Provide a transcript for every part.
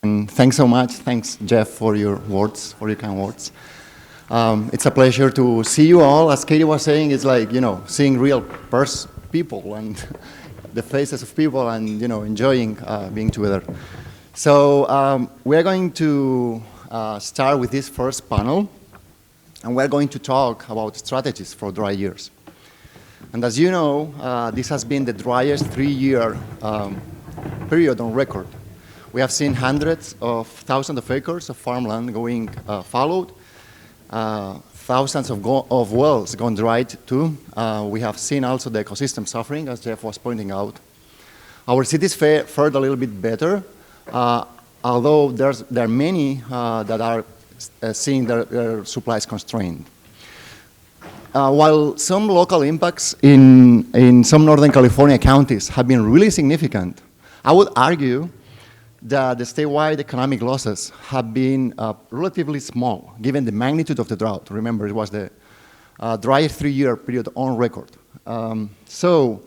And thanks so much. Thanks, Jeff, for your words, for your kind words. It's a pleasure to see you all. As Katie was saying, it's like, seeing real people and the faces of people and, enjoying being together. So we're going to start with this first panel, and we're going to talk about strategies for dry years. And as you know, this has been the driest 3-year period on record. We have seen hundreds of thousands of acres of farmland going followed, thousands of wells gone dry too. We have seen also the ecosystem suffering, as Jeff was pointing out. Our cities fared a little bit better, although there are many that are seeing their supplies constrained. While some local impacts in some Northern California counties have been really significant, I would argue that the statewide economic losses have been relatively small, given the magnitude of the drought. Remember, it was the driest 3-year period on record. So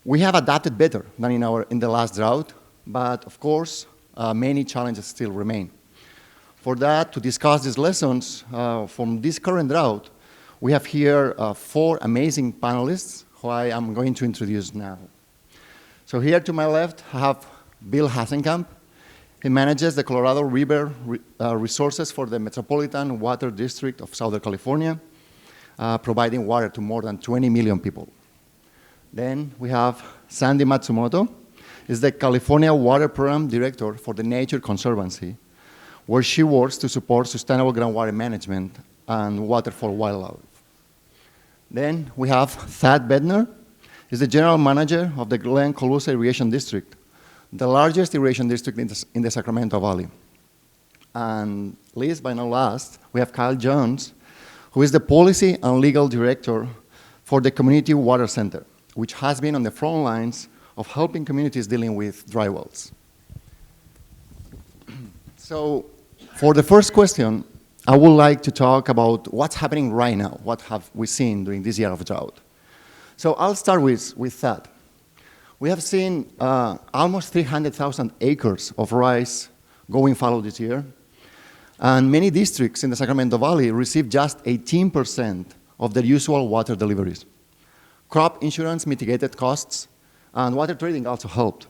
we have adapted better than in the last drought, but of course, many challenges still remain. For that, to discuss these lessons from this current drought, we have here 4 amazing panelists who I am going to introduce now. So here to my left, I have Bill Hasencamp. He manages the Colorado River resources for the Metropolitan Water District of Southern California, providing water to more than 20 million people. Then we have Sandi Matsumoto. He's the California Water Program Director for the Nature Conservancy, where she works to support sustainable groundwater management and water for wildlife. Then we have Thad Bettner. He's the General Manager of the Glenn-Colusa Irrigation District, the largest irrigation district in the Sacramento Valley. And least but not last, we have Kyle Jones, who is the Policy and Legal Director for the PPIC Water Center, which has been on the front lines of helping communities dealing with dry wells. So for the first question, I would like to talk about what's happening right now. What have we seen during this year of drought? So I'll start with that. We have seen almost 300,000 acres of rice going fallow this year. And many districts in the Sacramento Valley receive just 18% of their usual water deliveries. Crop insurance mitigated costs, and water trading also helped.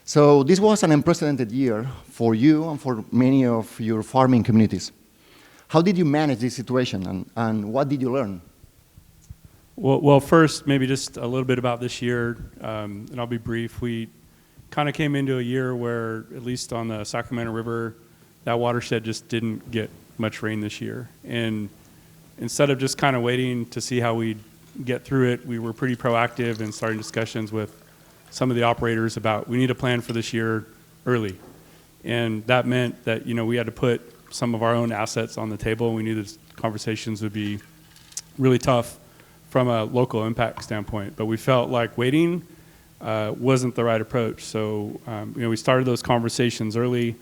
So this was an unprecedented year for you and for many of your farming communities. How did you manage this situation, and what did you learn? Well, first, maybe just a little bit about this year, and I'll be brief. We kind of came into a year where, at least on the Sacramento River, that watershed just didn't get much rain this year. And instead of just kind of waiting to see how we'd get through it, we were pretty proactive in starting discussions with some of the operators about we need a plan for this year early. And that meant that, we had to put some of our own assets on the table. We knew that conversations would be really tough from a local impact standpoint, but we felt like waiting wasn't the right approach. So, we started those conversations early,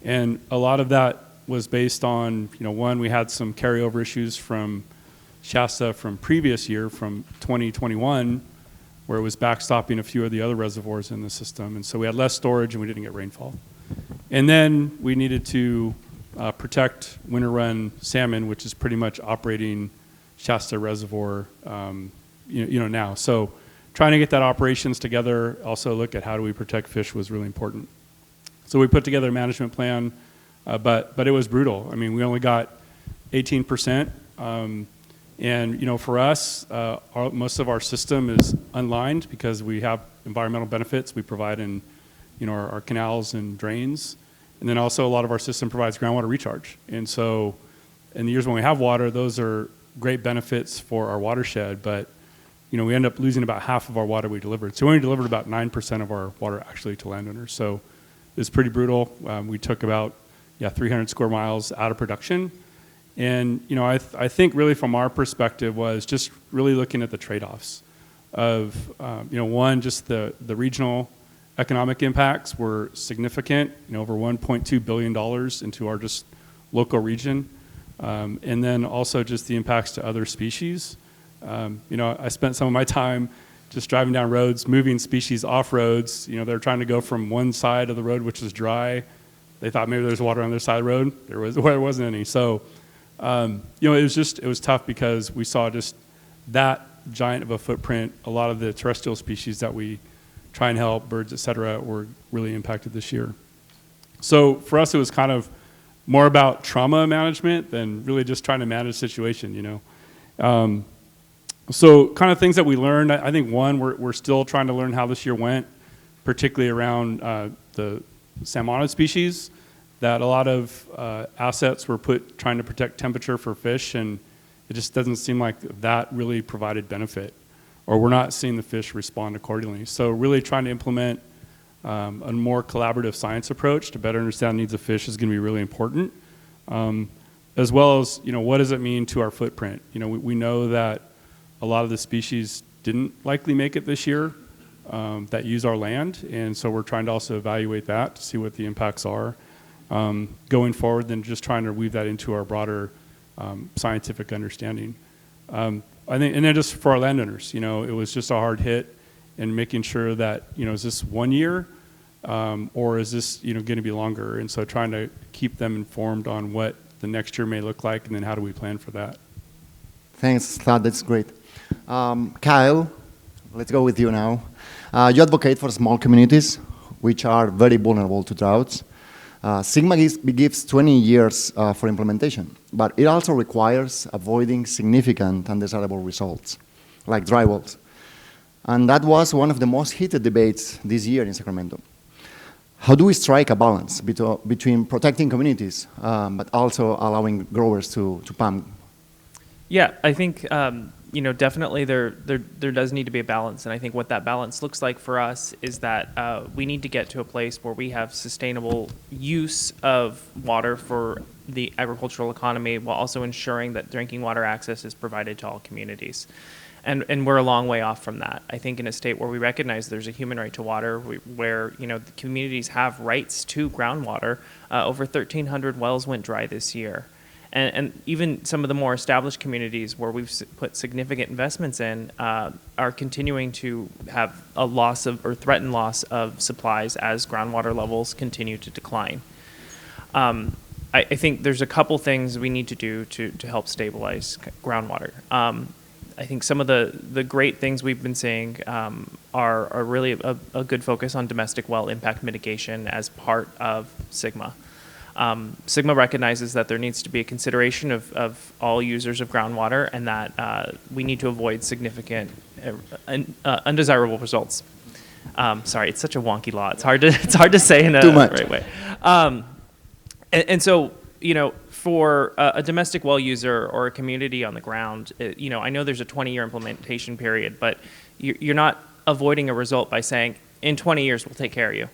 and a lot of that was based on, one, we had some carryover issues from Shasta from previous year, from 2021, where it was backstopping a few of the other reservoirs in the system, and so we had less storage and we didn't get rainfall. And then we needed to protect winter run salmon, which is pretty much operating Shasta Reservoir, now. So trying to get that operations together, also look at how do we protect fish was really important. So we put together a management plan, but it was brutal. I mean, we only got 18%. And, for us, most of our system is unlined because we have environmental benefits we provide in, our canals and drains. And then also a lot of our system provides groundwater recharge. And so in the years when we have water, those are great benefits for our watershed, but we end up losing about half of our water we delivered. So we only delivered about 9% of our water actually to landowners. So it's pretty brutal. We took about 300 square miles out of production. And I think really from our perspective was just really looking at the trade-offs of one, just the regional economic impacts were significant, over $1.2 billion into our just local region. And then also just the impacts to other species. I spent some of my time just driving down roads, moving species off roads. They're trying to go from one side of the road, which is dry, They thought maybe there's water on their side of the road. There wasn't any. So, it was tough because we saw just that giant of a footprint. A lot of the terrestrial species that we try and help, birds, et cetera, were really impacted this year. So for us, it was kind of more about trauma management than really just trying to manage the situation, So kind of things that we learned, I think one, we're still trying to learn how this year went, particularly around the salmonid species, that a lot of assets were trying to protect temperature for fish, and it just doesn't seem like that really provided benefit, or we're not seeing the fish respond accordingly. So really trying to implement a more collaborative science approach to better understand the needs of fish is going to be really important, as well as, what does it mean to our footprint? We know that a lot of the species didn't likely make it this year that use our land, and so we're trying to also evaluate that to see what the impacts are going forward, then just trying to weave that into our broader scientific understanding. I think, and then just for our landowners, it was just a hard hit, and making sure that, is this 1 year or is this, going to be longer? And so trying to keep them informed on what the next year may look like, and then how do we plan for that? Thanks, Thad, that's great. Kyle, let's go with you now. You advocate for small communities, which are very vulnerable to droughts. Sigma gives 20 years for implementation, but it also requires avoiding significant undesirable results, like dry wells. And that was one of the most heated debates this year in Sacramento. How do we strike a balance between protecting communities, but also allowing growers to pump? Yeah, I think definitely there does need to be a balance, and I think what that balance looks like for us is that we need to get to a place where we have sustainable use of water for the agricultural economy, while also ensuring that drinking water access is provided to all communities. And we're a long way off from that. I think in a state where we recognize there's a human right to water, where the communities have rights to groundwater, over 1,300 wells went dry this year. And even some of the more established communities where we've put significant investments in are continuing to have a loss of, or threatened loss of, supplies as groundwater levels continue to decline. I think there's a couple things we need to do to help stabilize groundwater. I think some of the great things we've been seeing are really a good focus on domestic well impact mitigation as part of Sigma. Sigma recognizes that there needs to be a consideration of all users of groundwater, and that we need to avoid significant undesirable results. Sorry, it's such a wonky law. It's hard to say in a right way. And so, for a domestic well user or a community on the ground, I know there's a 20-year implementation period, but you're not avoiding a result by saying, in 20 years, we'll take care of you.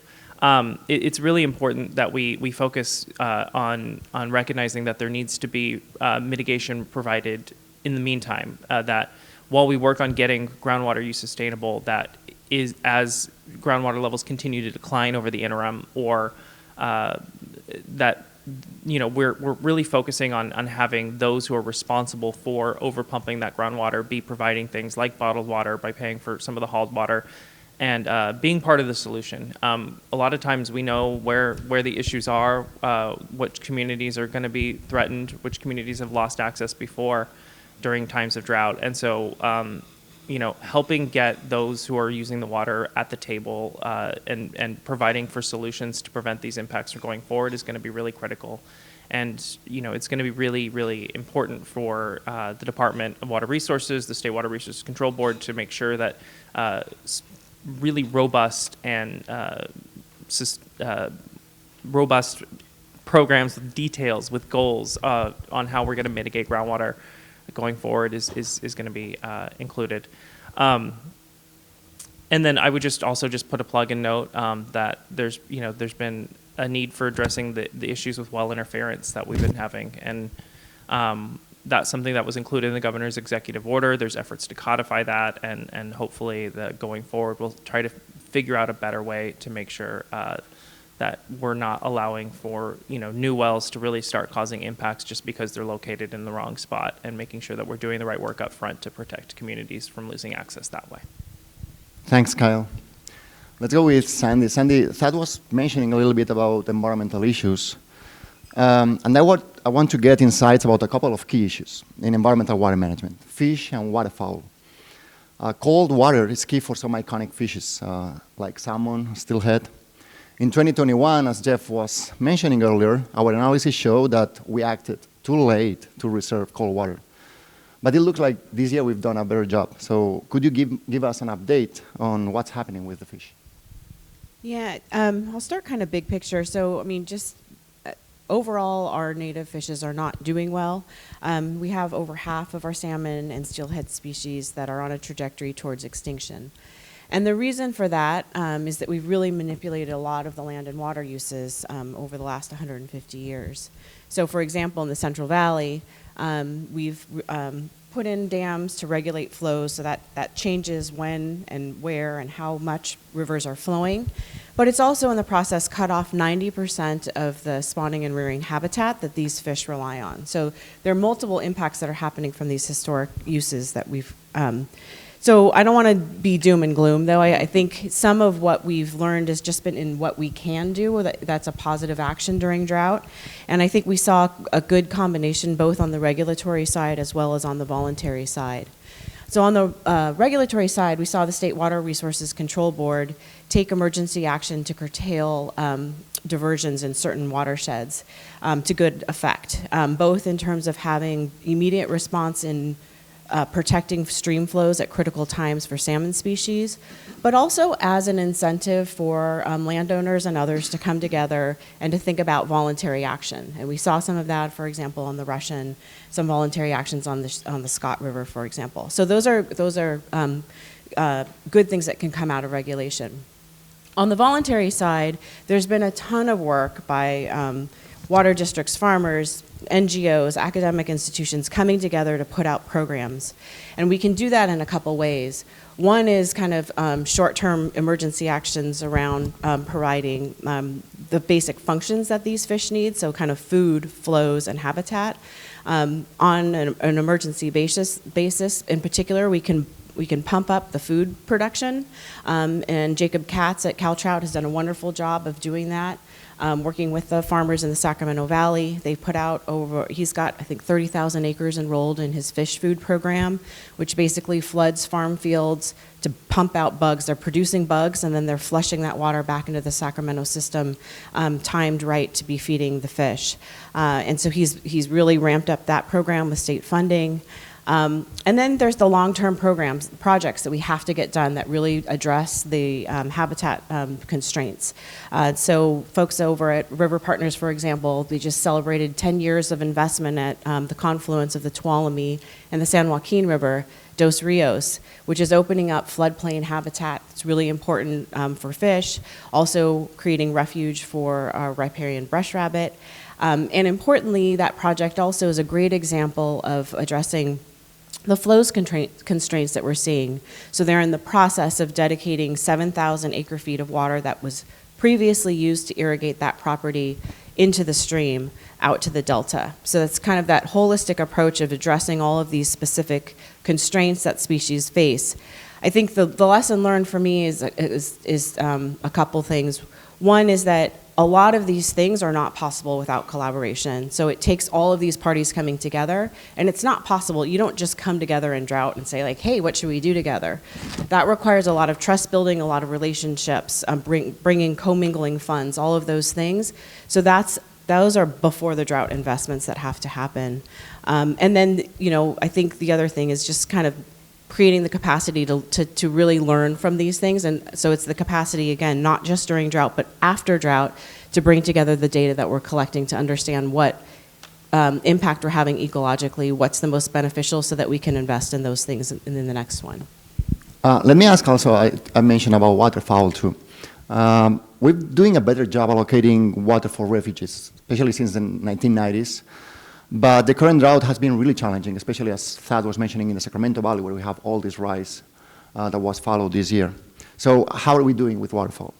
It's really important that we focus on recognizing that there needs to be mitigation provided in the meantime, that while we work on getting groundwater use sustainable, that is, as groundwater levels continue to decline over the interim, or that we're really focusing on having those who are responsible for overpumping that groundwater be providing things like bottled water by paying for some of the hauled water, and being part of the solution. A lot of times we know where the issues are, which communities are going to be threatened, which communities have lost access before during times of drought. And so, helping get those who are using the water at the table and providing for solutions to prevent these impacts from going forward is going to be really critical. And, it's going to be really, really important for the Department of Water Resources, the State Water Resources Control Board, to make sure that really robust and robust programs with details, with goals on how we're going to mitigate groundwater going forward is going to be included. And then I would also put a plug and note that there's been a need for addressing the issues with well interference that we've been having, and that's something that was included in the governor's executive order. There's efforts to codify that, and hopefully that going forward we'll try to figure out a better way to make sure that we're not allowing for new wells to really start causing impacts just because they're located in the wrong spot, and making sure that we're doing the right work up front to protect communities from losing access that way. Thanks, Kyle. Let's go with Sandi. Sandi, Thad was mentioning a little bit about environmental issues. And I want to get insights about a couple of key issues in environmental water management, fish and waterfowl. Cold water is key for some iconic fishes, like salmon, steelhead. In 2021, as Jeff was mentioning earlier, our analysis showed that we acted too late to reserve cold water. But it looks like this year we've done a better job. So could you give us an update on what's happening with the fish? Yeah, I'll start kind of big picture. So, I mean, just overall, our native fishes are not doing well. We have over half of our salmon and steelhead species that are on a trajectory towards extinction. And the reason for that is that we've really manipulated a lot of the land and water uses over the last 150 years. So, for example, in the Central Valley, we've put in dams to regulate flows, so that changes when and where and how much rivers are flowing. But it's also in the process cut off 90% of the spawning and rearing habitat that these fish rely on. So there are multiple impacts that are happening from these historic uses that we've so I don't want to be doom and gloom, though. I think some of what we've learned has just been in what we can do. That's a positive action during drought. And I think we saw a good combination both on the regulatory side as well as on the voluntary side. So on the regulatory side, we saw the State Water Resources Control Board take emergency action to curtail diversions in certain watersheds to good effect, both in terms of having immediate response in protecting stream flows at critical times for salmon species, but also as an incentive for landowners and others to come together and to think about voluntary action. And we saw some of that, for example, on the Russian, some voluntary actions on the Scott River, for example. So those are good things that can come out of regulation. On the voluntary side, there's been a ton of work by water districts, farmers, NGOs, academic institutions coming together to put out programs. And we can do that in a couple ways. One is kind of short-term emergency actions around providing the basic functions that these fish need, so kind of food, flows, and habitat. On an emergency basis, in particular, we can pump up the food production. And Jacob Katz at CalTrout has done a wonderful job of doing that. Working with the farmers in the Sacramento Valley. They put out he's got, I think, 30,000 acres enrolled in his fish food program, which basically floods farm fields to pump out bugs. They're producing bugs, and then they're flushing that water back into the Sacramento system, timed right to be feeding the fish. And so he's really ramped up that program with state funding. And then there's the long-term projects that we have to get done that really address the habitat constraints. So folks over at River Partners, for example, they just celebrated 10 years of investment at the confluence of the Tuolumne and the San Joaquin River, Dos Rios, which is opening up floodplain habitat. It's really important for fish, also creating refuge for riparian brush rabbit. And importantly, that project also is a great example of addressing the flows constraints that we're seeing. So they're in the process of dedicating 7,000 acre-feet of water that was previously used to irrigate that property into the stream out to the delta. So that's kind of that holistic approach of addressing all of these specific constraints that species face. I think the lesson learned for me is a couple things. One is that a lot of these things are not possible without collaboration. So it takes all of these parties coming together, and it's not possible. You don't just come together in drought and say, like, hey, what should we do together? That requires a lot of trust building, a lot of relationships, bringing commingling funds, all of those things. So those are before the drought investments that have to happen. And then, I think the other thing is just kind of creating the capacity to really learn from these things. And so it's the capacity, again, not just during drought, but after drought, to bring together the data that we're collecting to understand what impact we're having ecologically, what's the most beneficial, so that we can invest in those things in the next one. Let me ask also, I mentioned about waterfowl too. We're doing a better job allocating water for refuges, especially since the 1990s. But the current drought has been really challenging, especially as Thad was mentioning in the Sacramento Valley, where we have all this rise that was followed this year. So how are we doing with waterfowl?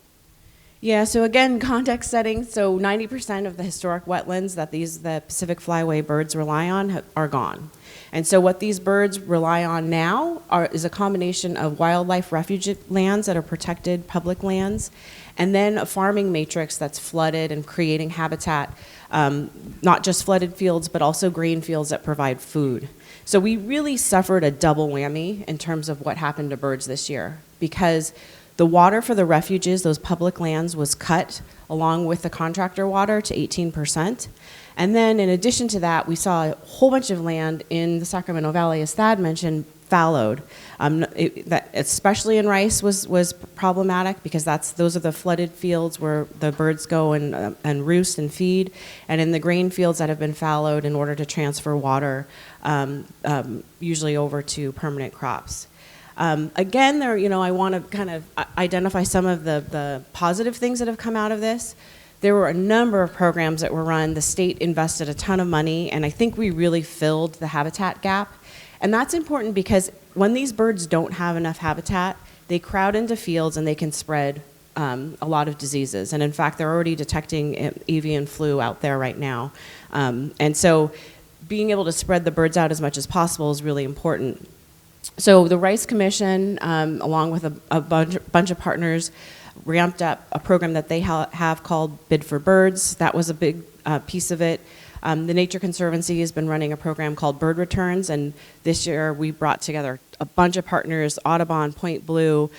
Yeah, so again, context setting. So 90% of the historic wetlands that the Pacific flyway birds rely on are gone. And so what these birds rely on now is a combination of wildlife refuge lands that are protected public lands, and then a farming matrix that's flooded and creating habitat, not just flooded fields, but also grain fields that provide food. So we really suffered a double whammy in terms of what happened to birds this year, because the water for the refuges, those public lands, was cut along with the contractor water to 18%. And then in addition to that, we saw a whole bunch of land in the Sacramento Valley, as Thad mentioned, fallowed. That especially in rice was problematic, because those are the flooded fields where the birds go and roost and feed, and in the grain fields that have been fallowed in order to transfer water, usually over to permanent crops. Again, I want to kind of identify some of the positive things that have come out of this. There were a number of programs that were run. The state invested a ton of money, and I think we really filled the habitat gap. And that's important because when these birds don't have enough habitat, they crowd into fields and they can spread a lot of diseases. And in fact, they're already detecting avian flu out there right now. And so being able to spread the birds out as much as possible is really important. So the Rice Commission, along with a bunch of partners, ramped up a program that they have called Bid for Birds. That was a big piece of it. The Nature Conservancy has been running a program called Bird Returns, and this year we brought together a bunch of partners, Audubon, Point Blue,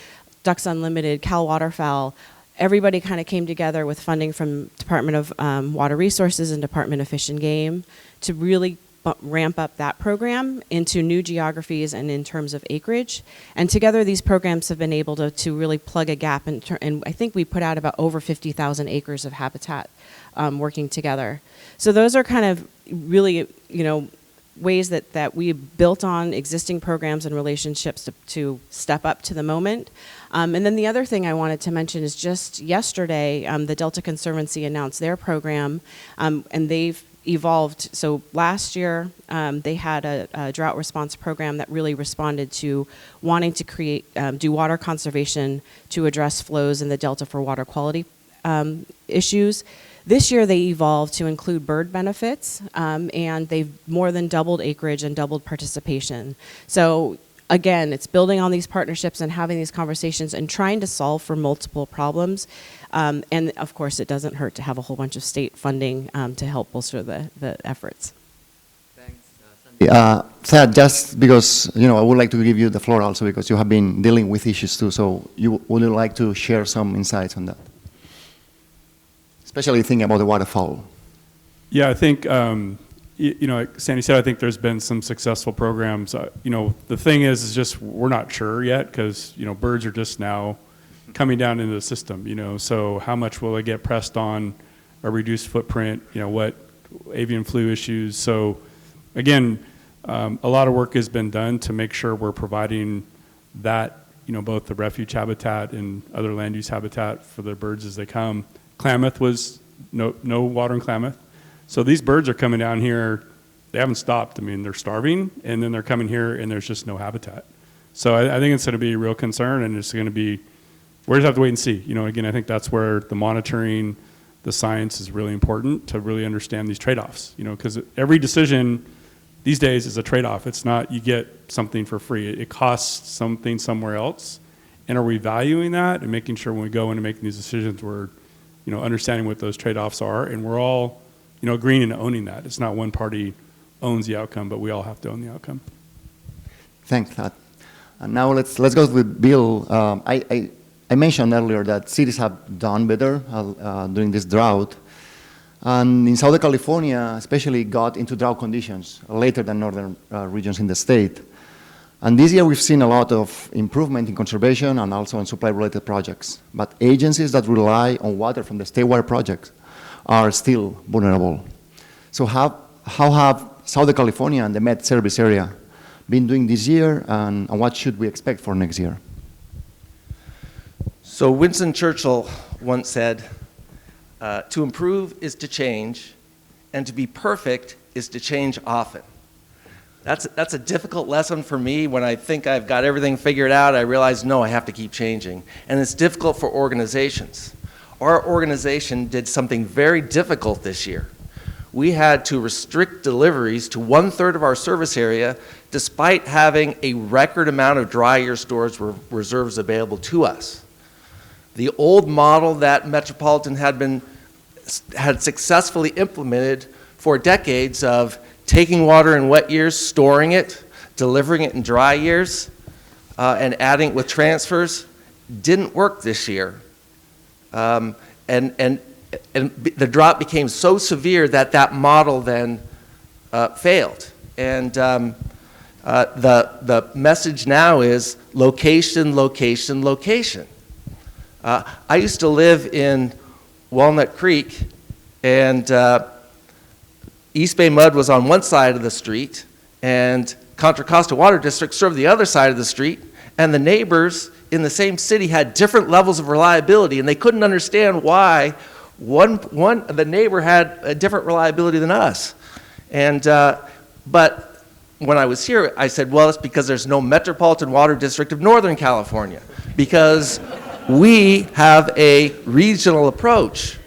Ducks Unlimited, Cal Waterfowl. Everybody kind of came together with funding from Department of Water Resources and Department of Fish and Game to really ramp up that program into new geographies and in terms of acreage. And together these programs have been able to really plug a gap, and I think we put out about over 50,000 acres of habitat working together. So those are kind of really, ways that we built on existing programs and relationships to step up to the moment. And then the other thing I wanted to mention is just yesterday, the Delta Conservancy announced their program, and they've evolved. So last year, they had a drought response program that really responded to wanting to do water conservation to address flows in the Delta for water quality issues. This year, they evolved to include bird benefits, and they've more than doubled acreage and doubled participation. So again, it's building on these partnerships and having these conversations and trying to solve for multiple problems. And of course, it doesn't hurt to have a whole bunch of state funding to help bolster the efforts. Thanks, Thad, just because, I would like to give you the floor also because you have been dealing with issues too, so would you like to share some insights on that? Especially thinking about the waterfowl. Yeah, I think, like Sandy said, I think there's been some successful programs. The thing is just we're not sure yet because, birds are just now coming down into the system, so how much will it get pressed on a reduced footprint, what avian flu issues. So again, a lot of work has been done to make sure we're providing that, both the refuge habitat and other land use habitat for the birds as they come. Klamath was no water in Klamath. So these birds are coming down here, they haven't stopped. I mean, they're starving, and then they're coming here, and there's just no habitat. So I think it's going to be a real concern, and it's going to be, we just have to wait and see. Again, I think that's where the monitoring, the science is really important to really understand these trade-offs, because every decision these days is a trade-off. It's not you get something for free. It costs something somewhere else, and are we valuing that and making sure when we go into making these decisions we're understanding what those trade-offs are, and we're all, agreeing and owning that. It's not one party owns the outcome, but we all have to own the outcome. Thanks, Thad. And now let's go with Bill. I mentioned earlier that cities have done better during this drought, and in Southern California, especially, got into drought conditions later than northern regions in the state. And this year we've seen a lot of improvement in conservation and also in supply-related projects. But agencies that rely on water from the statewide projects are still vulnerable. So how have Southern California and the Met service area been doing this year, and what should we expect for next year? So Winston Churchill once said, to improve is to change, and to be perfect is to change often. That's a difficult lesson for me. When I think I've got everything figured out, I realize, no, I have to keep changing. And it's difficult for organizations. our organization did something very difficult this year. We had to restrict deliveries to 1/3 of our service area despite having a record amount of dry year storage reserves available to us. The old model that Metropolitan had successfully implemented for decades of taking water in wet years, storing it, delivering it in dry years, and adding it with transfers, didn't work this year. And the drought became so severe that that model then failed. And the message now is location, location, location. I used to live in Walnut Creek, and East Bay Mud was on one side of the street, and Contra Costa Water District served the other side of the street, and the neighbors in the same city had different levels of reliability, and they couldn't understand why the neighbor had a different reliability than us. And but when I was here, I said, well, it's because there's no Metropolitan Water District of Northern California, because we have a regional approach.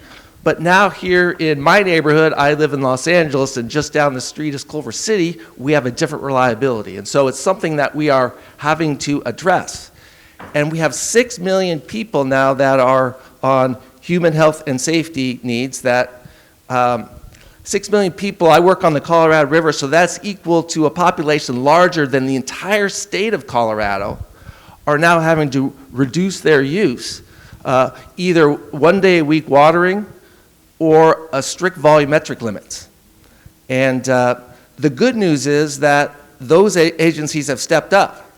But now here in my neighborhood, I live in Los Angeles, and just down the street is Culver City, we have a different reliability. And so it's something that we are having to address. And we have 6 million people now that are on human health and safety needs. That 6 million people, I work on the Colorado River, so that's equal to a population larger than the entire state of Colorado, are now having to reduce their use, either 1 day a week watering or a strict volumetric limits. And the good news is that those agencies have stepped up.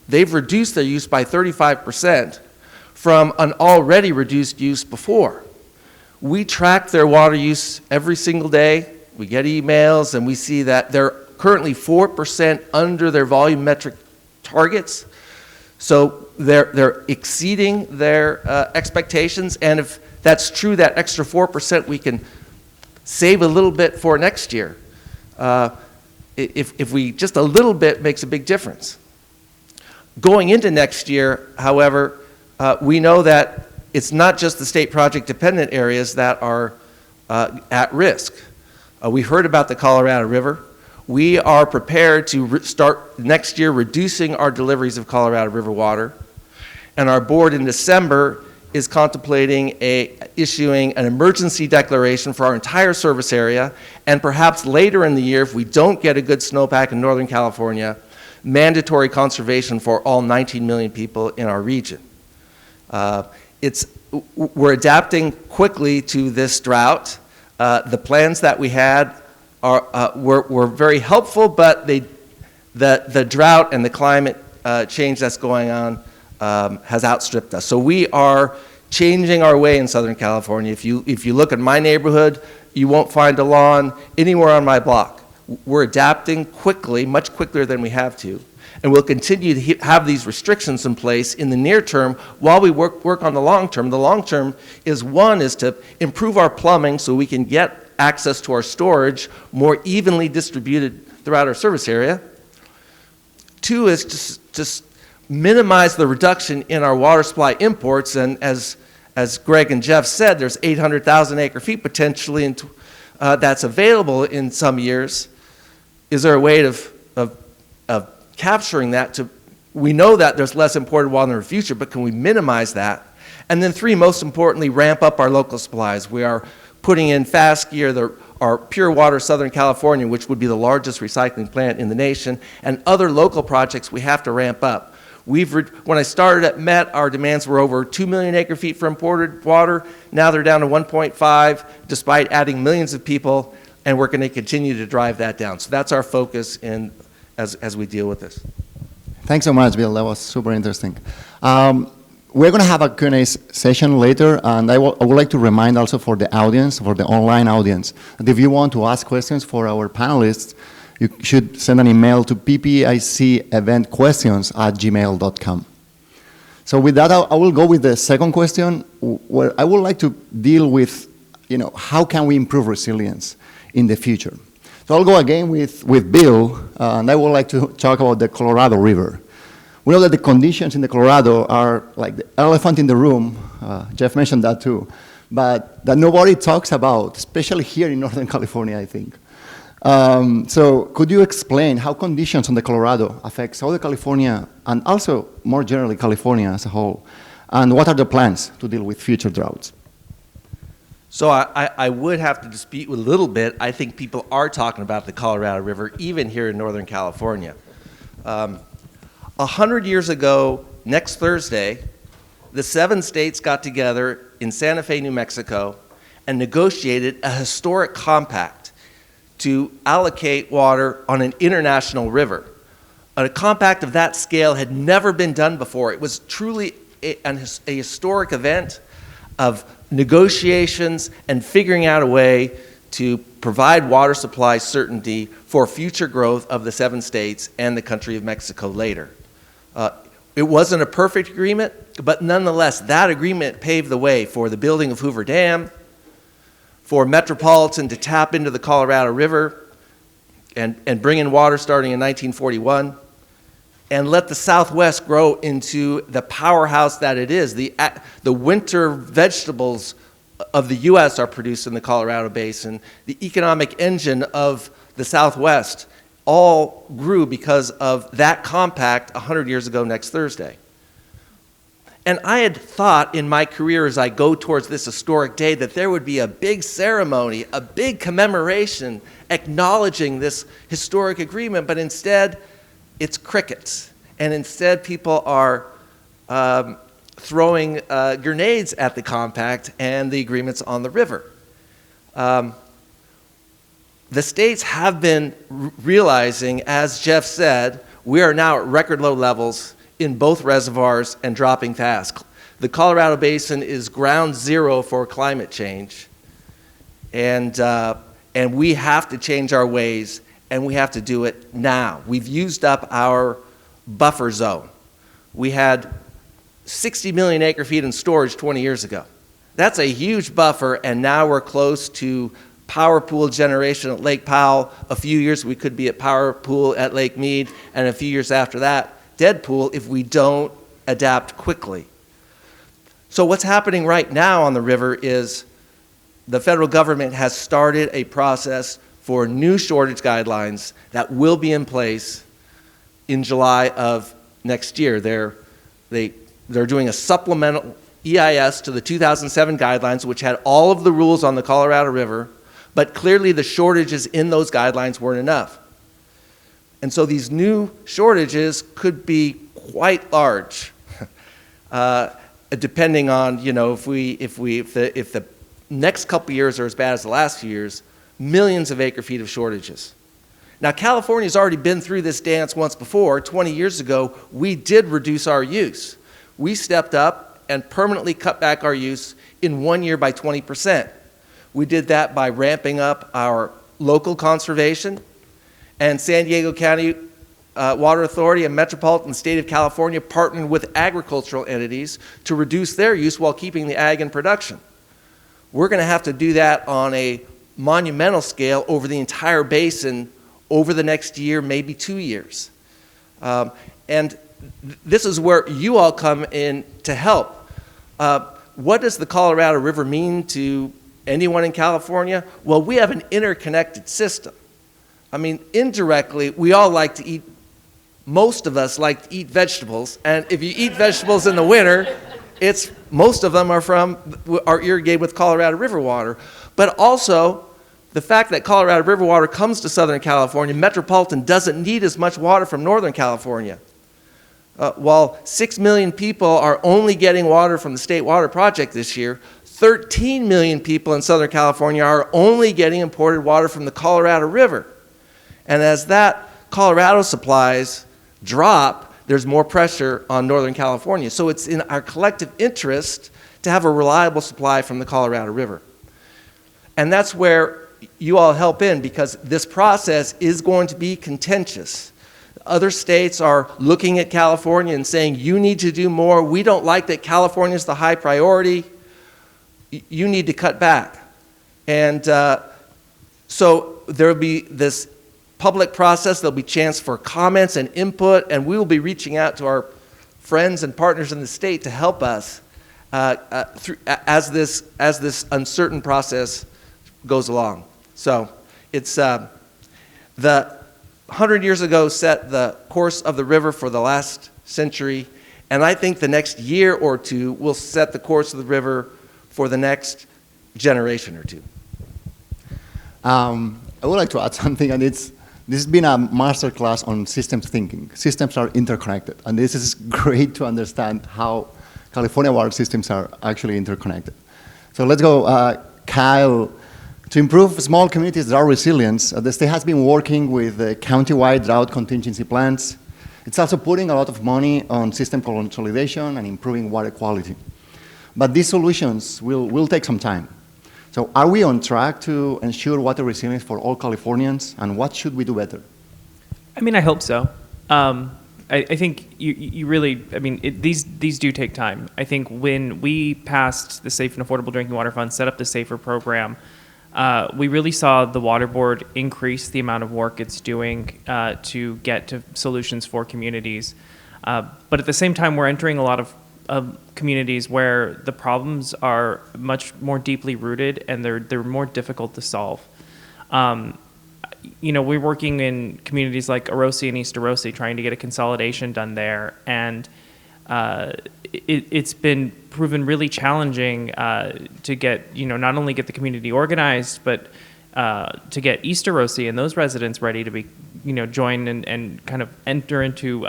They've reduced their use by 35% from an already reduced use before. We track their water use every single day. We get emails, and we see that they're currently 4% under their volumetric targets. So they're exceeding their expectations, and if that's true, that extra 4% we can save a little bit for next year. If we just a little bit makes a big difference. Going into next year, however, we know that it's not just the state project dependent areas that are at risk. We heard about the Colorado River. We are prepared to start next year reducing our deliveries of Colorado River water. And our board in December is contemplating issuing an emergency declaration for our entire service area, and perhaps later in the year, if we don't get a good snowpack in Northern California, mandatory conservation for all 19 million people in our region. We're adapting quickly to this drought. The plans that we had were very helpful, but the drought and the climate change that's going on has outstripped us. So we are changing our way in Southern California. If you look at my neighborhood, you won't find a lawn anywhere on my block. We're adapting quickly, much quicker than we have to, and we'll continue to have these restrictions in place in the near term while we work on the long term. The long term is to improve our plumbing so we can get access to our storage more evenly distributed throughout our service area. 2 is just minimize the reduction in our water supply imports, and as Greg and Jeff said, there's 800,000 acre-feet potentially that's available in some years. Is there a way of capturing that? We know that there's less imported water in the future, but can we minimize that? And then 3, most importantly, ramp up our local supplies. We are putting in fast gear, our Pure Water Southern California, which would be the largest recycling plant in the nation, and other local projects we have to ramp up. When I started at Met, our demands were over 2 million acre-feet for imported water. Now they're down to 1.5, despite adding millions of people, and we're going to continue to drive that down. So that's our focus as we deal with this. Thanks so much, Bill. That was super interesting. We're going to have a Q&A session later, and I would like to remind also for the audience, for the online audience, that if you want to ask questions for our panelists, you should send an email to ppiceventquestions@gmail.com. So with that, I will go with the second question, where I would like to deal with, how can we improve resilience in the future? So I'll go again with Bill, and I would like to talk about the Colorado River. We know that the conditions in the Colorado are like the elephant in the room. Jeff mentioned that too. but that nobody talks about, especially here in Northern California, I think. So could you explain how conditions on the Colorado affect Southern California and also more generally California as a whole? And what are the plans to deal with future droughts? So I would have to dispute a little bit. I think people are talking about the Colorado River, even here in Northern California. 100 years ago, next Thursday, the 7 states got together in Santa Fe, New Mexico, and negotiated a historic compact to allocate water on an international river. A compact of that scale had never been done before. It was truly a historic event of negotiations and figuring out a way to provide water supply certainty for future growth of the 7 states and the country of Mexico later. It wasn't a perfect agreement, but nonetheless, that agreement paved the way for the building of Hoover Dam, for Metropolitan to tap into the Colorado River and bring in water starting in 1941, and let the Southwest grow into the powerhouse that it is. The winter vegetables of the U.S. are produced in the Colorado Basin. The economic engine of the Southwest all grew because of that compact 100 years ago next Thursday. And I had thought in my career as I go towards this historic day that there would be a big ceremony, a big commemoration acknowledging this historic agreement, but instead it's crickets. And instead people are throwing grenades at the compact and the agreements on the river. The states have been realizing, as Jeff said, we are now at record low levels in both reservoirs and dropping fast. The Colorado Basin is ground zero for climate change, and we have to change our ways, and we have to do it now. We've used up our buffer zone. We had 60 million acre-feet in storage 20 years ago. That's a huge buffer, and now we're close to power pool generation at Lake Powell. A few years we could be at power pool at Lake Mead, and a few years after that, dead pool if we don't adapt quickly. So what's happening right now on the river is the federal government has started a process for new shortage guidelines that will be in place in July of next year. They're doing a supplemental EIS to the 2007 guidelines, which had all of the rules on the Colorado River, but clearly the shortages in those guidelines weren't enough. And so these new shortages could be quite large, depending on, you know, if the next couple years are as bad as the last few years, millions of acre-feet of shortages. Now, California's already been through this dance once before. 20 years ago, we did reduce our use. We stepped up and permanently cut back our use in 1 year by 20%. We did that by ramping up our local conservation, and San Diego County Water Authority and Metropolitan, the state of California, partnered with agricultural entities to reduce their use while keeping the ag in production. We're going to have to do that on a monumental scale over the entire basin over the next year, maybe 2 years. And this is where you all come in to help. What does the Colorado River mean to anyone in California? Well, we have an interconnected system. I mean, indirectly, we all like to eat, most of us like to eat vegetables, and if you eat vegetables in the winter, most of them are irrigated with Colorado River water. But also, the fact that Colorado River water comes to Southern California, Metropolitan doesn't need as much water from Northern California. While 6 million people are only getting water from the State Water Project this year, 13 million people in Southern California are only getting imported water from the Colorado River. And as that Colorado supplies drop, there's more pressure on Northern California. So it's in our collective interest to have a reliable supply from the Colorado River. And that's where you all help in, because this process is going to be contentious. Other states are looking at California and saying, you need to do more. We don't like that California is the high priority. You need to cut back. And so there will be this public process. There'll be chance for comments and input, and we will be reaching out to our friends and partners in the state to help us as this uncertain process goes along. So it's the 100 years ago set the course of the river for the last century, and I think the next year or two will set the course of the river for the next generation or two. I would like to add something, and this has been a master class on systems thinking. Systems are interconnected, and this is great to understand how California water systems are actually interconnected. So let's go, Kyle. To improve small communities' drought resilience, the state has been working with county-wide drought contingency plans. It's also putting a lot of money on system consolidation and improving water quality. But these solutions will take some time. So are we on track to ensure water resilience for all Californians, and what should we do better? I mean, I hope so. I think you really, I mean, these do take time. I think when we passed the Safe and Affordable Drinking Water Fund, set up the SAFER program, we really saw the Water Board increase the amount of work it's doing to get to solutions for communities. But at the same time, we're entering a lot of communities where the problems are much more deeply rooted and they're more difficult to solve. You know, we're working in communities like Orosi and East Orosi, trying to get a consolidation done there, and it's been proven really challenging to get, you know, not only get the community organized, but to get East Orosi and those residents ready to be, you know, join and kind of enter into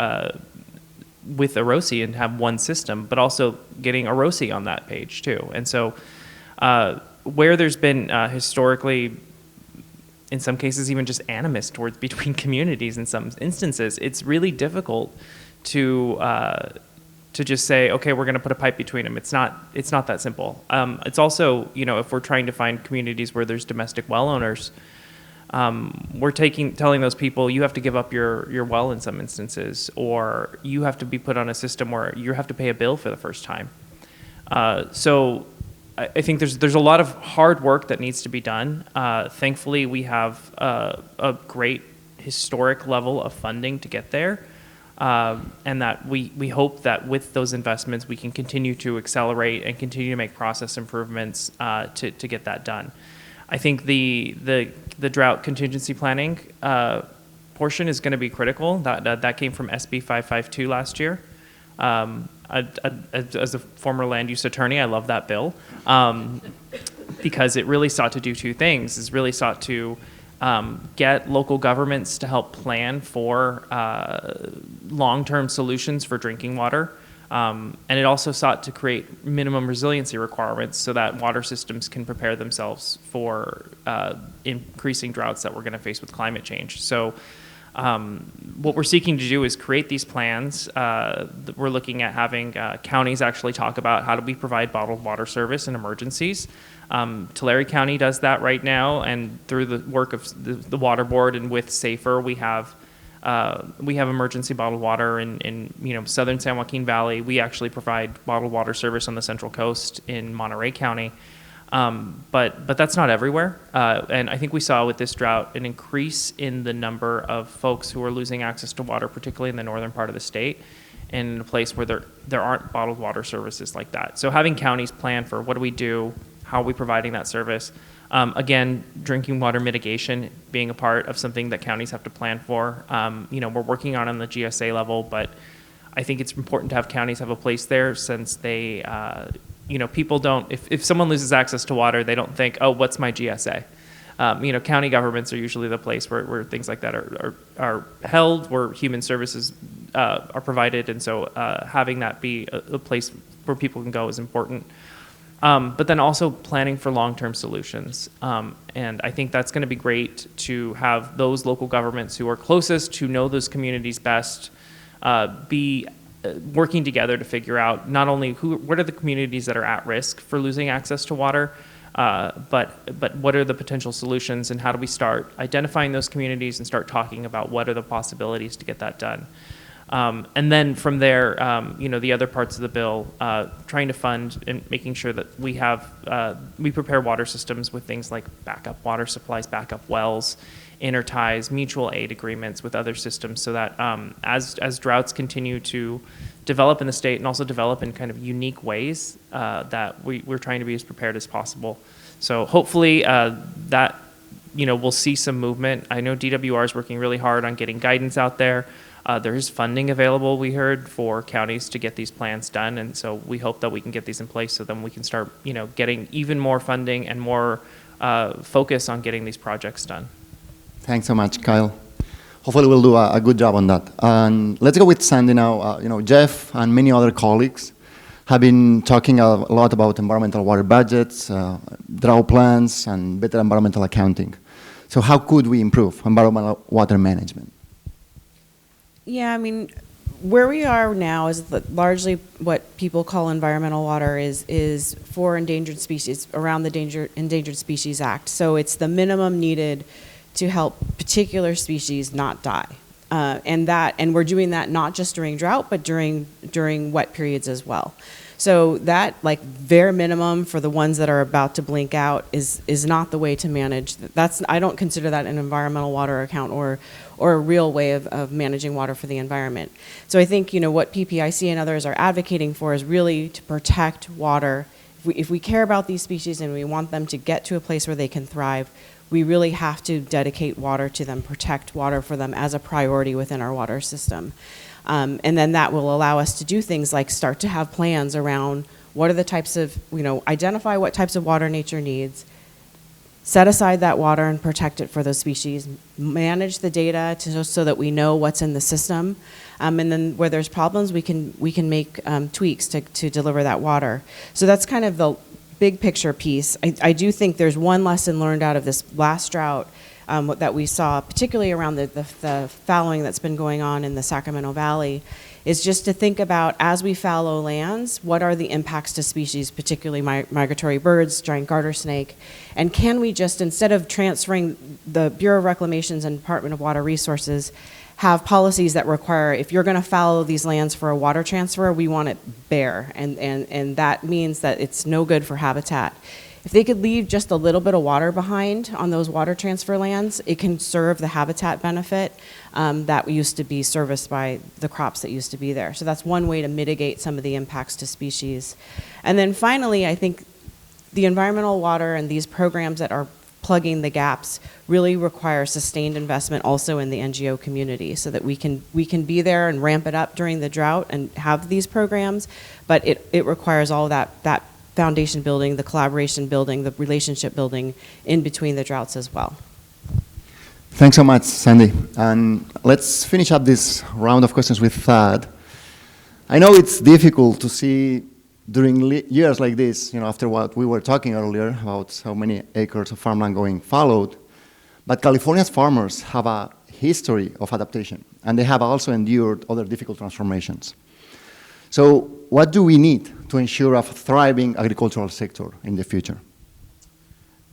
with Orosi and have one system, but also getting Orosi on that page too. And so where there's been historically, in some cases, even just animus towards between communities in some instances, it's really difficult to just say, okay, we're going to put a pipe between them. It's not that simple. It's also, you know, if we're trying to find communities where there's domestic well owners, we're telling those people, you have to give up your well in some instances, or you have to be put on a system where you have to pay a bill for the first time. So I think there's a lot of hard work that needs to be done. Thankfully, we have a great historic level of funding to get there. And that we hope that with those investments, we can continue to accelerate and continue to make process improvements to get that done. I think the drought contingency planning portion is going to be critical. That came from SB 552 last year. As a former land use attorney, I love that bill because it really sought to do two things. It's really sought to get local governments to help plan for long-term solutions for drinking water. And it also sought to create minimum resiliency requirements so that water systems can prepare themselves for increasing droughts that we're going to face with climate change. So what we're seeking to do is create these plans. We're looking at having counties actually talk about how do we provide bottled water service in emergencies. Tulare County does that right now, and through the work of the Water Board and with SAFER, we have emergency bottled water in you know, southern San Joaquin Valley. We actually provide bottled water service on the Central Coast in Monterey County, but that's not everywhere. And I think we saw with this drought an increase in the number of folks who are losing access to water, particularly in the northern part of the state, and in a place where there aren't bottled water services like that. So having counties plan for what do we do, how are we providing that service. Again, drinking water mitigation being a part of something that counties have to plan for. You know, we're working on the GSA level, but I think it's important to have counties have a place there, since they, you know, people don't, if someone loses access to water, they don't think, oh, what's my GSA? You know, county governments are usually the place where things like that are held, where human services are provided, and so having that be a place where people can go is important. But then also planning for long-term solutions. And I think that's going to be great to have those local governments who are closest, who know those communities best, be working together to figure out not only what are the communities that are at risk for losing access to water, but what are the potential solutions, and how do we start identifying those communities and start talking about what are the possibilities to get that done. And then from there, you know, the other parts of the bill, trying to fund and making sure that we prepare water systems with things like backup water supplies, backup wells, interties, mutual aid agreements with other systems so that as droughts continue to develop in the state and also develop in kind of unique ways that we're trying to be as prepared as possible. So hopefully that, we'll see some movement. I know DWR is working really hard on getting guidance out there. There is funding available, we heard, for counties to get these plans done, and so we hope that we can get these in place so then we can start, getting even more funding and more focus on getting these projects done. Thanks so much, Kyle. Hopefully we'll do a good job on that. And let's go with Sandi now. Jeff and many other colleagues have been talking a lot about environmental water budgets, drought plans, and better environmental accounting. So how could we improve environmental water management? Yeah, where we are now is largely what people call environmental water is for endangered species, around the Endangered Species Act. So it's the minimum needed to help particular species not die. And we're doing that not just during drought, but during wet periods as well. So that bare minimum for the ones that are about to blink out is not the way to manage. I don't consider that an environmental water account or a real way of managing water for the environment. So I think what PPIC and others are advocating for is really to protect water. If we care about these species and we want them to get to a place where they can thrive, we really have to dedicate water to them, protect water for them as a priority within our water system. And then that will allow us to do things like start to have plans around what are the types of, identify what types of water nature needs, set aside that water and protect it for those species, manage the data so that we know what's in the system, and then where there's problems, we can make tweaks to deliver that water. So that's kind of the big picture piece. I do think there's one lesson learned out of this last drought that we saw, particularly around the fallowing that's been going on in the Sacramento Valley, is just to think about, as we fallow lands, what are the impacts to species, particularly migratory birds, giant garter snake, and can we just, instead of transferring the Bureau of Reclamations and Department of Water Resources, have policies that require, if you're going to fallow these lands for a water transfer, we want it bare, and that means that it's no good for habitat. If they could leave just a little bit of water behind on those water transfer lands, it can serve the habitat benefit that used to be serviced by the crops that used to be there. So that's one way to mitigate some of the impacts to species. And then finally, I think the environmental water and these programs that are plugging the gaps really require sustained investment also in the NGO community so that we can be there and ramp it up during the drought and have these programs, but it requires all that foundation building, the collaboration building, the relationship building in between the droughts as well. Thanks so much, Sandi. And let's finish up this round of questions with Thad. I know it's difficult to see during years like this, after what we were talking earlier about so many acres of farmland going fallowed, but California's farmers have a history of adaptation, and they have also endured other difficult transformations. So what do we need to ensure a thriving agricultural sector in the future?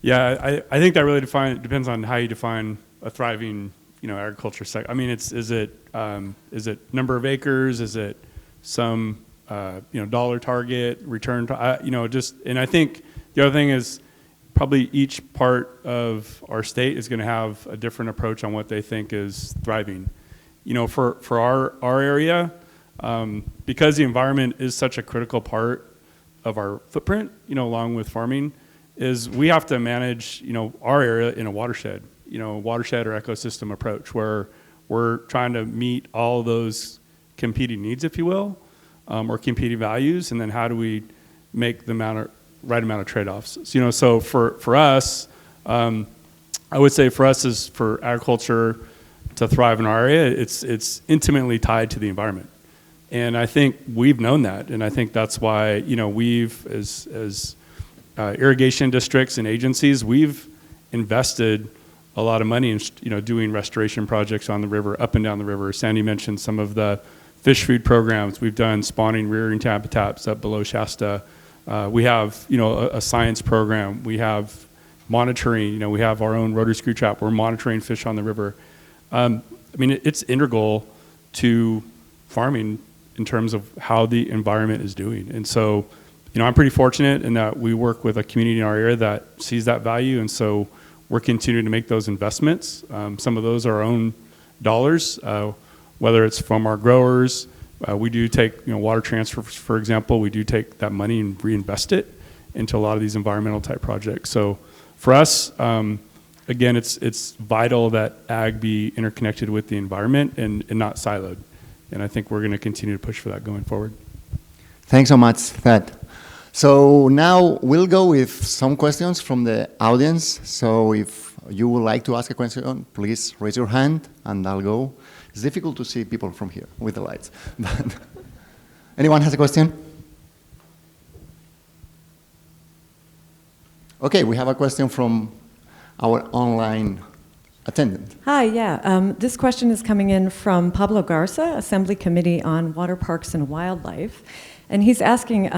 Yeah, I think that really depends on how you define a thriving, agriculture sector. Is it number of acres? Is it some, dollar target, return to, and I think the other thing is probably each part of our state is going to have a different approach on what they think is thriving. For our area, because the environment is such a critical part of our footprint, along with farming, is we have to manage, our area in a watershed or ecosystem approach where we're trying to meet all those competing needs, if you will, or competing values, and then how do we make the right amount of trade-offs. So for us, I would say for us is for agriculture to thrive in our area, it's intimately tied to the environment. And I think we've known that, and I think that's why we've, as irrigation districts and agencies, we've invested a lot of money in doing restoration projects on the river, up and down the river. Sandi mentioned some of the fish food programs. We've done spawning, rearing habitats up below Shasta. We have a science program. We have monitoring. We have our own rotary screw trap. We're monitoring fish on the river. It's integral to farming in terms of how the environment is doing. And so, I'm pretty fortunate in that we work with a community in our area that sees that value, and so we're continuing to make those investments. Some of those are our own dollars, whether it's from our growers. We do take, water transfer, for example, we do take that money and reinvest it into a lot of these environmental type projects. So for us, again, it's vital that ag be interconnected with the environment and not siloed. And I think we're going to continue to push for that going forward. Thanks so much, Thad. So now we'll go with some questions from the audience. So if you would like to ask a question, please raise your hand and I'll go. It's difficult to see people from here with the lights. Anyone has a question? Okay, we have a question from our online attendant. Hi, yeah. This question is coming in from Pablo Garza, Assembly Committee on Water Parks and Wildlife. And he's asking,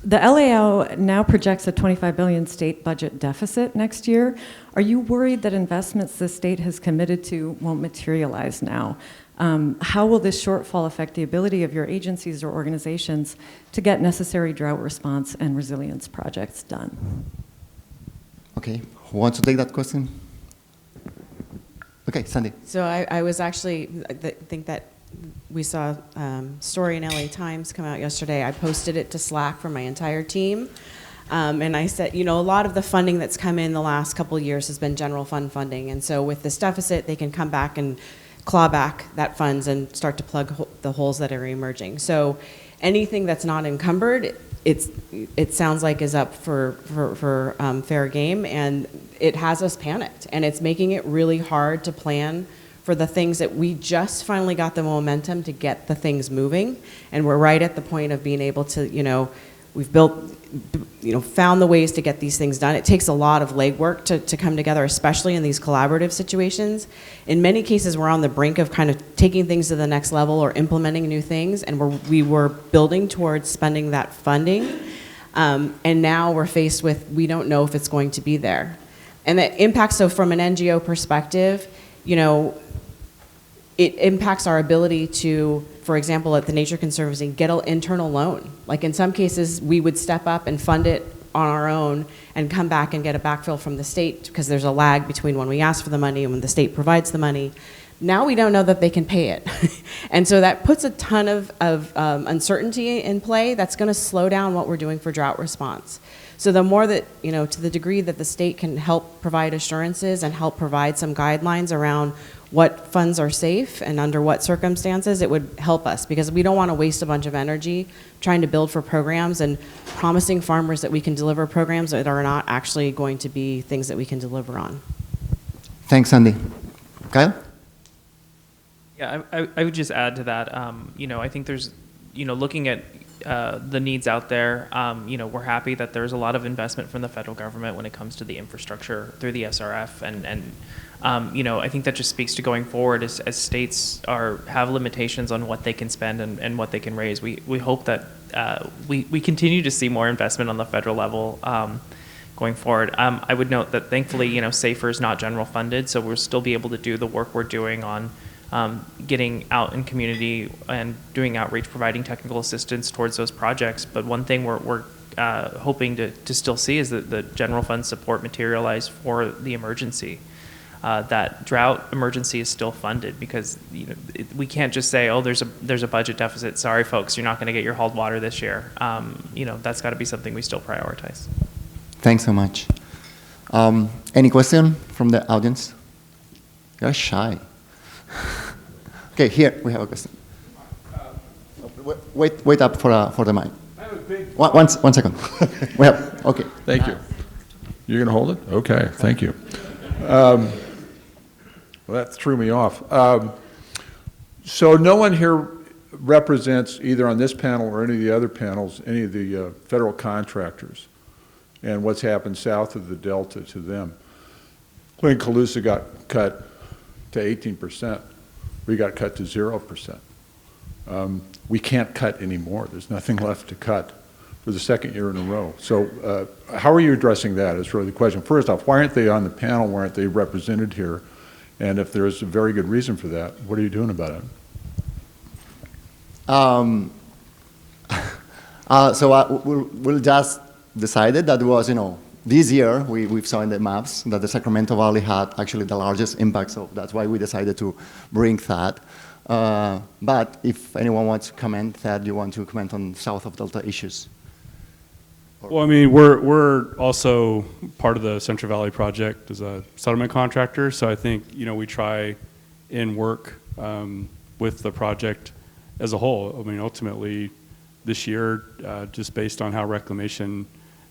the LAO now projects a $25 billion state budget deficit next year. Are you worried that investments the state has committed to won't materialize now? How will this shortfall affect the ability of your agencies or organizations to get necessary drought response and resilience projects done? Okay, who wants to take that question? Okay, Sandi. So I was actually, I think that we saw a story in LA Times come out yesterday. I posted it to Slack for my entire team. And I said, a lot of the funding that's come in the last couple of years has been general fund funding. And so with this deficit, they can come back and claw back that funds and start to plug the holes that are emerging. So anything that's not encumbered, it sounds like is up for fair game. And it has us panicked. And it's making it really hard to plan for the things that we just finally got the momentum to get the things moving. And we're right at the point of being able to, we've built, found the ways to get these things done. It takes a lot of legwork to come together, especially in these collaborative situations. In many cases, we're on the brink of kind of taking things to the next level or implementing new things, and we were building towards spending that funding. And now we're faced with, we don't know if it's going to be there. And the impact, so from an NGO perspective, it impacts our ability to, for example, at the Nature Conservancy, get an internal loan. Like in some cases, we would step up and fund it on our own and come back and get a backfill from the state because there's a lag between when we ask for the money and when the state provides the money. Now we don't know that they can pay it. And so that puts a ton of uncertainty in play that's going to slow down what we're doing for drought response. So the more that, to the degree that the state can help provide assurances and help provide some guidelines around what funds are safe and under what circumstances, it would help us because we don't want to waste a bunch of energy trying to build for programs and promising farmers that we can deliver programs that are not actually going to be things that we can deliver on. Thanks, Sandi. Kyle? Yeah, I would just add to that, I think there's, looking at the needs out there, we're happy that there's a lot of investment from the federal government when it comes to the infrastructure through the SRF. And I think that just speaks to going forward as states have limitations on what they can spend and what they can raise. We hope that we continue to see more investment on the federal level going forward. I would note that thankfully, SAFER is not general funded, so we'll still be able to do the work we're doing on getting out in community and doing outreach, providing technical assistance towards those projects. But one thing we're hoping to still see is that the general fund support materialize for the emergency. That drought emergency is still funded because we can't just say, oh, there's a budget deficit. Sorry, folks, you're not going to get your hauled water this year. That's got to be something we still prioritize. Thanks so much. Any question from the audience? You're shy. Okay, here we have a question. Wait up for the mic. One second. Okay. Thank you. You're going to hold it? Okay, thank you. Well, that threw me off. So no one here represents, either on this panel or any of the other panels, any of the federal contractors and what's happened south of the Delta to them. Glenn-Colusa got cut to 18%. We got cut to 0%. We can't cut anymore. There's nothing left to cut for the second year in a row. So how are you addressing that is really the question. First off, why aren't they on the panel? Why aren't they represented here? And if there's a very good reason for that, what are you doing about it? So we'll just decided that was, this year, we've saw in the maps that the Sacramento Valley had actually the largest impact, so that's why we decided to bring that. But if anyone wants to comment, Thad, you want to comment on south of Delta issues? Well, I mean, we're also part of the Central Valley Project as a settlement contractor, so I think, we try and work with the project as a whole. I mean, ultimately, this year, just based on how reclamation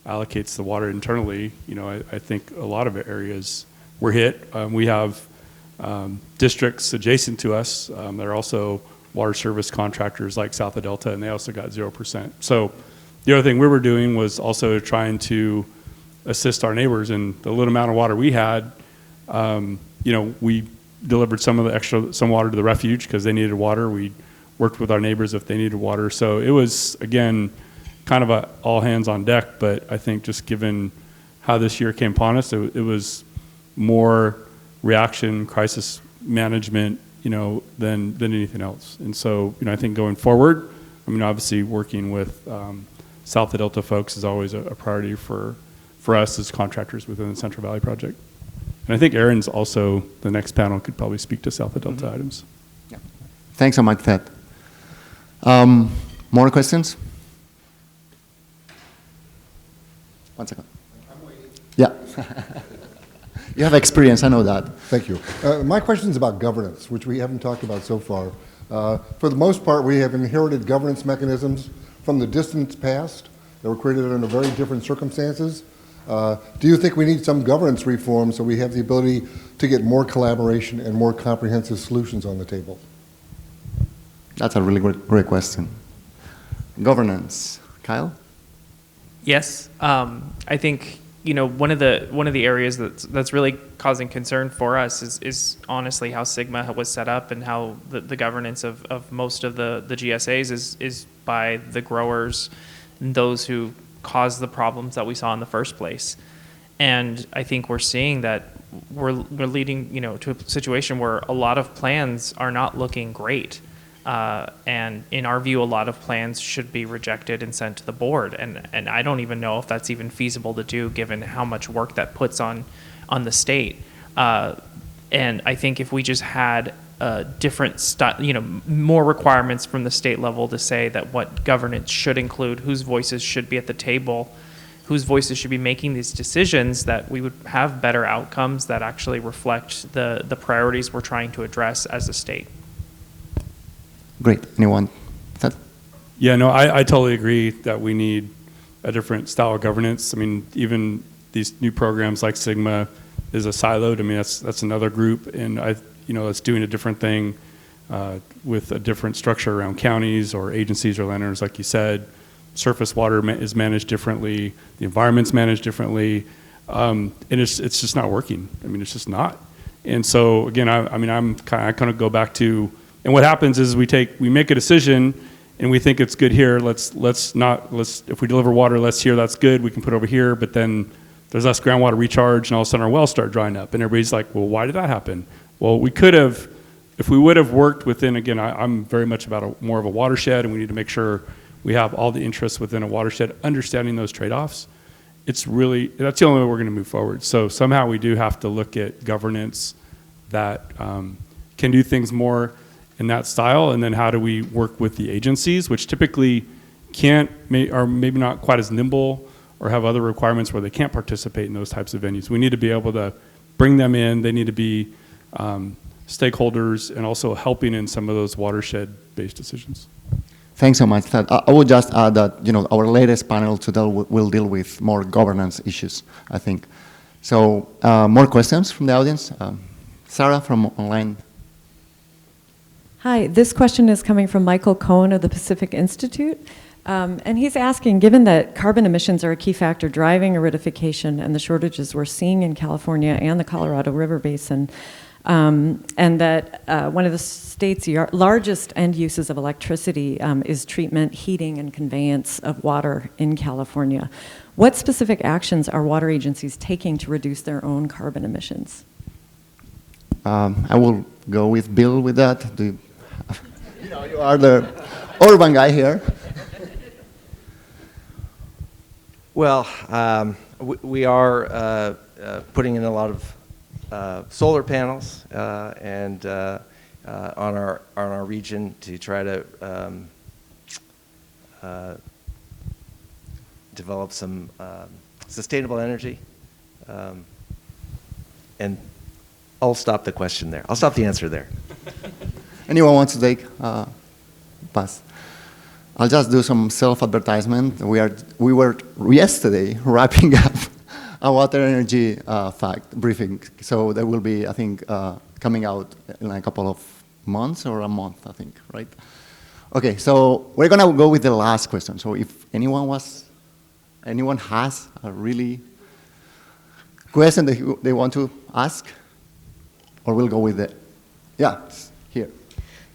allocates the water internally, I think a lot of areas were hit. We have districts adjacent to us that are also water service contractors like South of Delta, and they also got 0%. So the other thing we were doing was also trying to assist our neighbors in the little amount of water we had. We delivered some water to the refuge because they needed water. We worked with our neighbors if they needed water. So it was, again, kind of a all hands on deck, but I think just given how this year came upon us, it was more reaction, crisis management, than anything else. And so, I think going forward, obviously working with South of Delta folks is always a priority for us as contractors within the Central Valley Project. And I think Aaron's also, the next panel could probably speak to South of Delta items. Yeah. Thanks so much, Thad. More questions? One second. I'm waiting. Yeah. You have experience, I know that. Thank you. My question is about governance, which we haven't talked about so far. For the most part, we have inherited governance mechanisms from the distant past that were created under very different circumstances. Do you think we need some governance reform so we have the ability to get more collaboration and more comprehensive solutions on the table? That's a really great question. Governance. Kyle? Yes, I think one of the areas that's really causing concern for us is honestly how SGMA was set up and how the governance of most of the GSAs is by the growers and those who caused the problems that we saw in the first place. And I think we're seeing that we're leading to a situation where a lot of plans are not looking great. And in our view, a lot of plans should be rejected and sent to the board. And I don't even know if that's even feasible to do given how much work that puts on the state. And I think if we just had different, more requirements from the state level to say that what governance should include, whose voices should be at the table, whose voices should be making these decisions, that we would have better outcomes that actually reflect the priorities we're trying to address as a state. Great. Anyone? Yeah, no, I totally agree that we need a different style of governance. I mean, even these new programs like SGMA is a siloed. I mean, that's another group, and that's doing a different thing with a different structure around counties or agencies or landowners, like you said. Surface water is managed differently. The environment's managed differently, and it's just not working. I mean, it's just not. And so again, I kind of go back to. And what happens is we make a decision and we think it's good here. If we deliver water less here, that's good. We can put it over here, but then there's less groundwater recharge and all of a sudden our wells start drying up. And everybody's like, well, why did that happen? Well, we could have, if we would have worked within, again, I'm very much about more of a watershed, and we need to make sure we have all the interests within a watershed, understanding those trade-offs. That's the only way we're going to move forward. So somehow we do have to look at governance that can do things more in that style, and then how do we work with the agencies, which typically are maybe not quite as nimble or have other requirements where they can't participate in those types of venues. We need to be able to bring them in. They need to be stakeholders and also helping in some of those watershed-based decisions. Thanks so much, Thad. I would just add that our latest panel today will deal with more governance issues, I think. So more questions from the audience. Sarah from online. Hi, this question is coming from Michael Cohen of the Pacific Institute. And he's asking, given that carbon emissions are a key factor driving aridification and the shortages we're seeing in California and the Colorado River Basin, and that one of the state's largest end uses of electricity is treatment, heating, and conveyance of water in California, what specific actions are water agencies taking to reduce their own carbon emissions? I will go with Bill with that. You are the urban guy here. Well, We are putting in a lot of solar panels and on our region to try to develop some sustainable energy. And I'll stop the question there. I'll stop the answer there. Anyone wants to take pass? I'll just do some self-advertisement. We were yesterday wrapping up a water energy fact briefing. So that will be, I think, coming out in a couple of months or a month, I think, right? Okay, so we're gonna go with the last question. So if anyone has a really question that they want to ask, or we'll go with it. Yeah, here.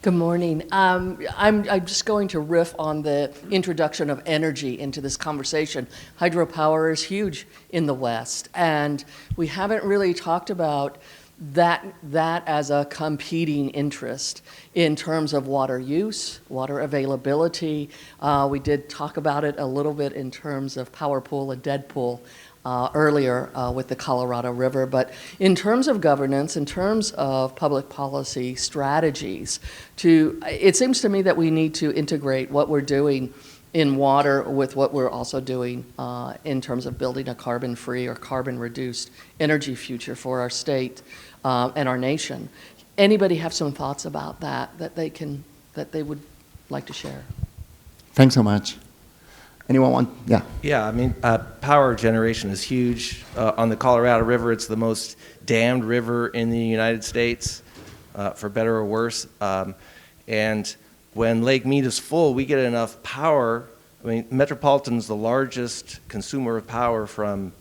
Good morning. I'm just going to riff on the introduction of energy into this conversation. Hydropower is huge in the West, and we haven't really talked about that as a competing interest in terms of water use, water availability. We did talk about it a little bit in terms of power pool and dead pool earlier with the Colorado River. But in terms of governance, in terms of public policy strategies, it seems to me that we need to integrate what we're doing in water with what we're also doing in terms of building a carbon-free or carbon-reduced energy future for our state and our nation. Anybody have some thoughts about that they would like to share? Thanks so much. Anyone want? Yeah. Yeah, I mean, power generation is huge. On the Colorado River, it's the most dammed river in the United States, for better or worse. And when Lake Mead is full, we get enough power. I mean, Metropolitan is the largest consumer of power from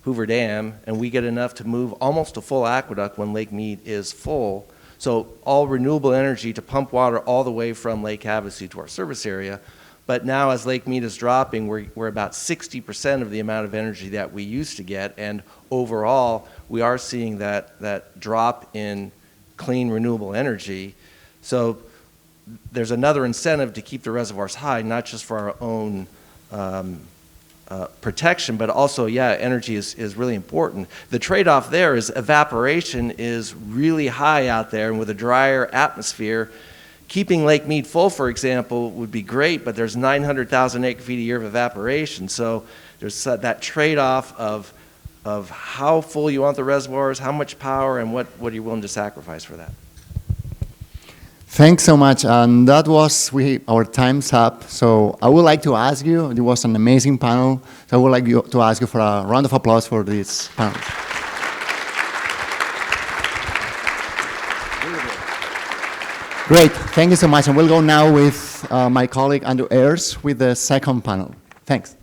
Hoover Dam, and we get enough to move almost a full aqueduct when Lake Mead is full. So all renewable energy to pump water all the way from Lake Havasu to our service area. But now as Lake Mead is dropping, we're about 60% of the amount of energy that we used to get, and overall, we are seeing that drop in clean renewable energy. So there's another incentive to keep the reservoirs high, not just for our own protection, but also, yeah, energy is really important. The trade-off there is evaporation is really high out there, and with a drier atmosphere, keeping Lake Mead full, for example, would be great, but there's 900,000 acre-feet a year of evaporation. So there's that trade-off of how full you want the reservoirs, how much power, and what are you willing to sacrifice for that. Thanks so much. And that was our time's up. So I would like to ask you, it was an amazing panel. So I would like to ask you for a round of applause for this panel. Great, thank you so much. And we'll go now with my colleague Andrew Ayers with the second panel. Thanks.